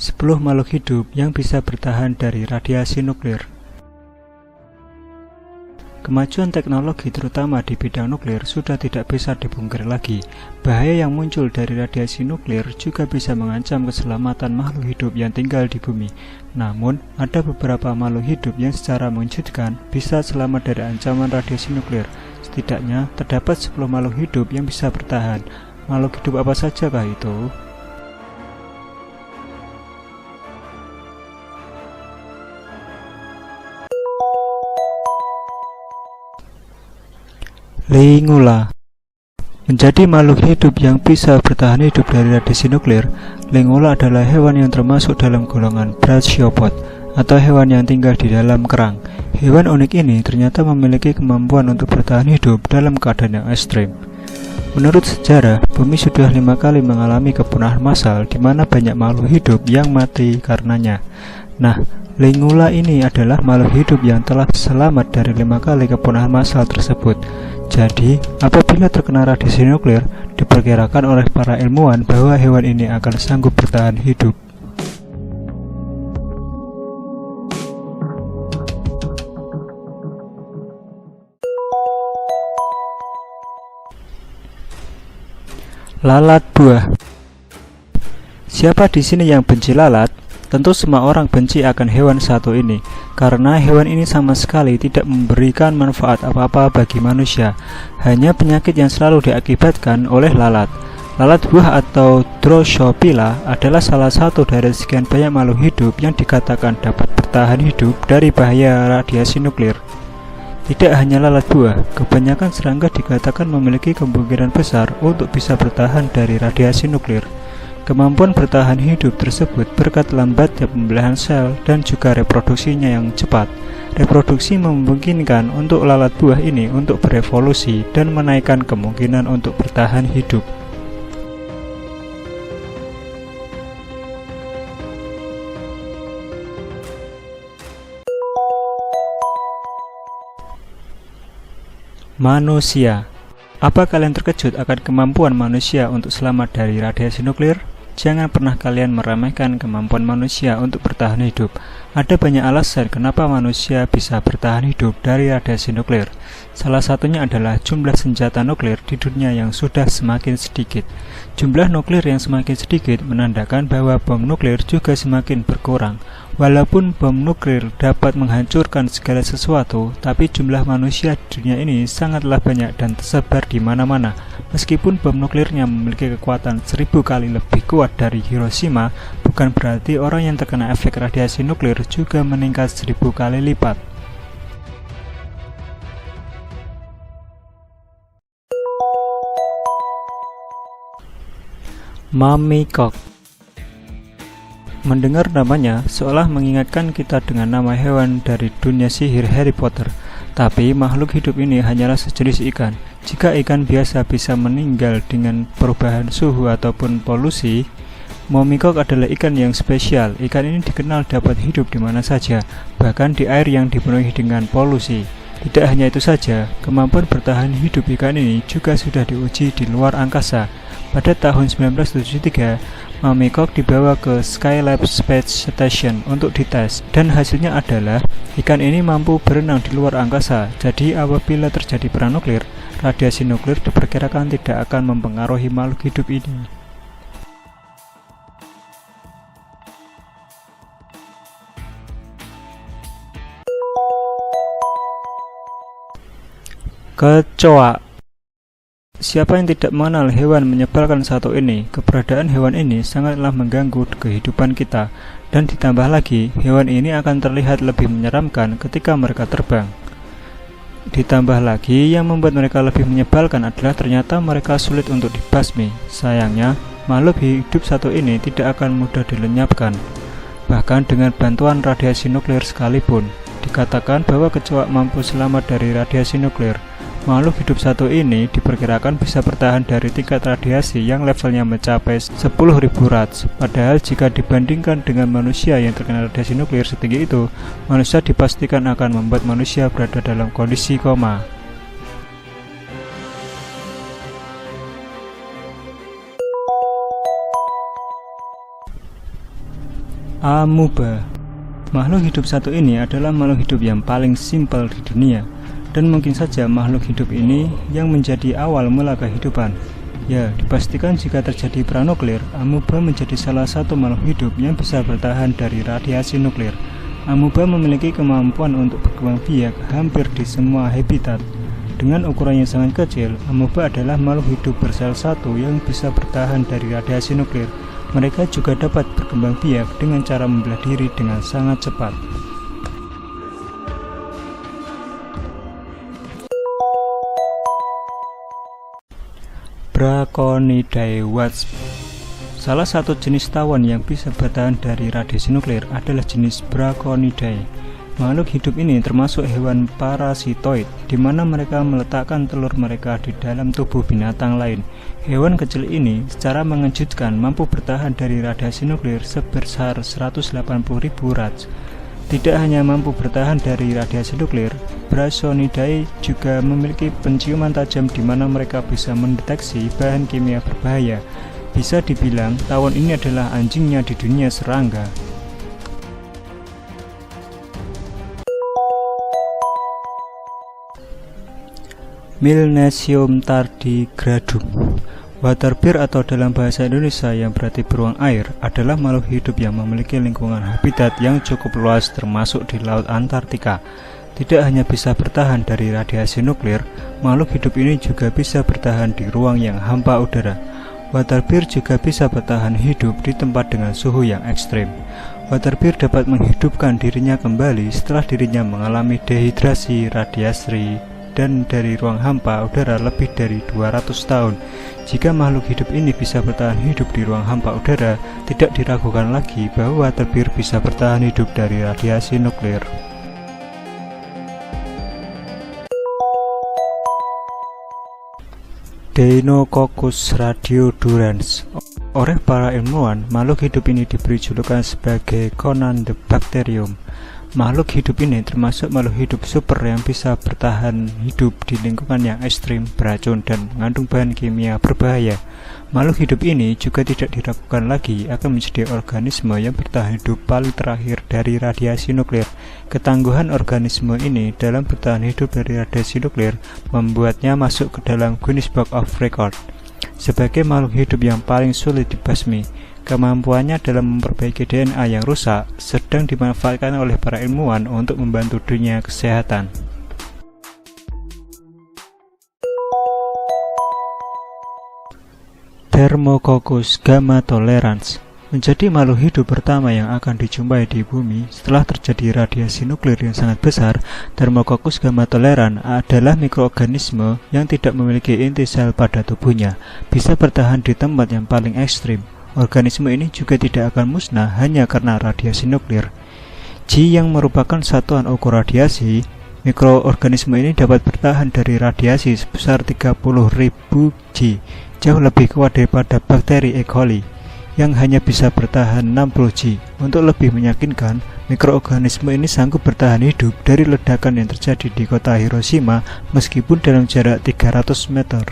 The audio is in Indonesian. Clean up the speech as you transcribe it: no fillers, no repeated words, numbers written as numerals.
10 makhluk hidup yang bisa bertahan dari radiasi nuklir. Kemajuan teknologi terutama di bidang nuklir sudah tidak bisa dipungkiri lagi. Bahaya yang muncul dari radiasi nuklir juga bisa mengancam keselamatan makhluk hidup yang tinggal di bumi. Namun, ada beberapa makhluk hidup yang secara mengejutkan bisa selamat dari ancaman radiasi nuklir. Setidaknya, terdapat 10 makhluk hidup yang bisa bertahan. Makhluk hidup apa sajakah itu? Lingula menjadi makhluk hidup yang bisa bertahan hidup dari radiasi nuklir. Lingula adalah hewan yang termasuk dalam golongan Brachiopods atau hewan yang tinggal di dalam kerang. Hewan unik ini ternyata memiliki kemampuan untuk bertahan hidup dalam keadaan yang ekstrim. Menurut sejarah, bumi sudah 5 kali mengalami kepunahan massal di mana banyak makhluk hidup yang mati karenanya. Nah, Lingula ini adalah makhluk hidup yang telah selamat dari 5 kali kepunahan massal tersebut. Jadi, apabila terkena radiasi nuklir, diperkirakan oleh para ilmuwan bahwa hewan ini akan sanggup bertahan hidup. Lalat buah. Siapa di sini yang benci lalat? Tentu semua orang benci akan hewan satu ini, karena hewan ini sama sekali tidak memberikan manfaat apa-apa bagi manusia, hanya penyakit yang selalu diakibatkan oleh lalat. Lalat buah atau Drosophila adalah salah satu dari sekian banyak makhluk hidup yang dikatakan dapat bertahan hidup dari bahaya radiasi nuklir. Tidak hanya lalat buah, kebanyakan serangga dikatakan memiliki kemungkinan besar untuk bisa bertahan dari radiasi nuklir. Kemampuan bertahan hidup tersebut berkat lambatnya pembelahan sel dan juga reproduksinya yang cepat. Reproduksi memungkinkan untuk lalat buah ini untuk berevolusi dan menaikkan kemungkinan untuk bertahan hidup. Manusia. Apa kalian terkejut akan kemampuan manusia untuk selamat dari radiasi nuklir? Jangan pernah kalian meremehkan kemampuan manusia untuk bertahan hidup. Ada banyak alasan kenapa manusia bisa bertahan hidup dari radiasi nuklir. Salah satunya adalah jumlah senjata nuklir di dunia yang sudah semakin sedikit. Jumlah nuklir yang semakin sedikit menandakan bahwa bom nuklir juga semakin berkurang. Walaupun bom nuklir dapat menghancurkan segala sesuatu, tapi jumlah manusia di dunia ini sangatlah banyak dan tersebar di mana-mana. Meskipun bom nuklirnya memiliki kekuatan 1000 kali lebih kuat dari Hiroshima, bukan berarti orang yang terkena efek radiasi nuklir juga meningkat 1000 kali lipat. Mamikok. Mendengar namanya seolah mengingatkan kita dengan nama hewan dari dunia sihir Harry Potter. Tapi makhluk hidup ini hanyalah sejenis ikan. Jika ikan biasa bisa meninggal dengan perubahan suhu ataupun polusi, Mamikok adalah ikan yang spesial. Ikan ini dikenal dapat hidup di mana saja, bahkan di air yang dipenuhi dengan polusi. Tidak hanya itu saja, kemampuan bertahan hidup ikan ini juga sudah diuji di luar angkasa. Pada tahun 1973, Mamikok dibawa ke Skylab Space Station untuk dites, dan hasilnya adalah ikan ini mampu berenang di luar angkasa. Jadi apabila terjadi perang nuklir, radiasi nuklir diperkirakan tidak akan mempengaruhi makhluk hidup ini. Kecoa. Siapa yang tidak mengenal hewan menyebalkan satu ini? Keberadaan hewan ini sangatlah mengganggu kehidupan kita, dan ditambah lagi, hewan ini akan terlihat lebih menyeramkan ketika mereka terbang. Ditambah lagi, yang membuat mereka lebih menyebalkan adalah ternyata mereka sulit untuk dibasmi. Sayangnya, makhluk hidup satu ini tidak akan mudah dilenyapkan. Bahkan dengan bantuan radiasi nuklir sekalipun, dikatakan bahwa kecoa mampu selamat dari radiasi nuklir. Makhluk hidup satu ini diperkirakan bisa bertahan dari tingkat radiasi yang levelnya mencapai 10.000 rats. Padahal jika dibandingkan dengan manusia yang terkena radiasi nuklir setinggi itu, manusia dipastikan akan membuat manusia berada dalam kondisi koma. Amuba. Makhluk hidup satu ini adalah makhluk hidup yang paling simpel di dunia, dan mungkin saja makhluk hidup ini yang menjadi awal mula kehidupan. Ya, dipastikan jika terjadi perang nuklir, amuba menjadi salah satu makhluk hidup yang bisa bertahan dari radiasi nuklir. Amuba memiliki kemampuan untuk berkembang biak hampir di semua habitat. Dengan ukuran yang sangat kecil, amuba adalah makhluk hidup bersel satu yang bisa bertahan dari radiasi nuklir. Mereka juga dapat berkembang biak dengan cara membelah diri dengan sangat cepat. Braconidae wasp. Salah satu jenis tawon yang bisa bertahan dari radiasi nuklir adalah jenis Braconidae. Makhluk hidup ini termasuk hewan parasitoid, di mana mereka meletakkan telur mereka di dalam tubuh binatang lain. Hewan kecil ini secara mengejutkan mampu bertahan dari radiasi nuklir sebesar 180.000 raj. Tidak hanya mampu bertahan dari radiasi nuklir, Braconidae juga memiliki penciuman tajam di mana mereka bisa mendeteksi bahan kimia berbahaya. Bisa dibilang, tawon ini adalah anjingnya di dunia serangga. Milnesium tardigradum. Waterbear atau dalam bahasa Indonesia yang berarti beruang air adalah makhluk hidup yang memiliki lingkungan habitat yang cukup luas termasuk di Laut Antartika. Tidak hanya bisa bertahan dari radiasi nuklir, makhluk hidup ini juga bisa bertahan di ruang yang hampa udara. Waterbear juga bisa bertahan hidup di tempat dengan suhu yang ekstrim. Waterbear dapat menghidupkan dirinya kembali setelah dirinya mengalami dehidrasi, radiasi, dan dari ruang hampa udara lebih dari 200 tahun. Jika makhluk hidup ini bisa bertahan hidup di ruang hampa udara, tidak diragukan lagi bahwa waterbear bisa bertahan hidup dari radiasi nuklir. Deinococcus radiodurans. Oleh para ilmuwan, makhluk hidup ini diberi julukan sebagai Conan the Bacterium. Makhluk hidup ini termasuk makhluk hidup super yang bisa bertahan hidup di lingkungan yang ekstrim, beracun, dan mengandung bahan kimia berbahaya. Makhluk hidup ini juga tidak diragukan lagi akan menjadi organisme yang bertahan hidup paling terakhir dari radiasi nuklir. Ketangguhan organisme ini dalam bertahan hidup dari radiasi nuklir membuatnya masuk ke dalam Guinness Book of Record sebagai makhluk hidup yang paling sulit dibasmi. Kemampuannya dalam memperbaiki DNA yang rusak sedang dimanfaatkan oleh para ilmuwan untuk membantu dunia kesehatan. Thermococcus gammatolerans menjadi makhluk hidup pertama yang akan dijumpai di bumi setelah terjadi radiasi nuklir yang sangat besar. Thermococcus gammatolerans adalah mikroorganisme yang tidak memiliki inti sel pada tubuhnya, bisa bertahan di tempat yang paling ekstrim. Organisme ini juga tidak akan musnah hanya karena radiasi nuklir. G yang merupakan satuan ukur radiasi, mikroorganisme ini dapat bertahan dari radiasi sebesar 30.000 G, jauh lebih kuat daripada bakteri E. coli yang hanya bisa bertahan 60 G. Untuk lebih meyakinkan, mikroorganisme ini sanggup bertahan hidup dari ledakan yang terjadi di kota Hiroshima meskipun dalam jarak 300 meter.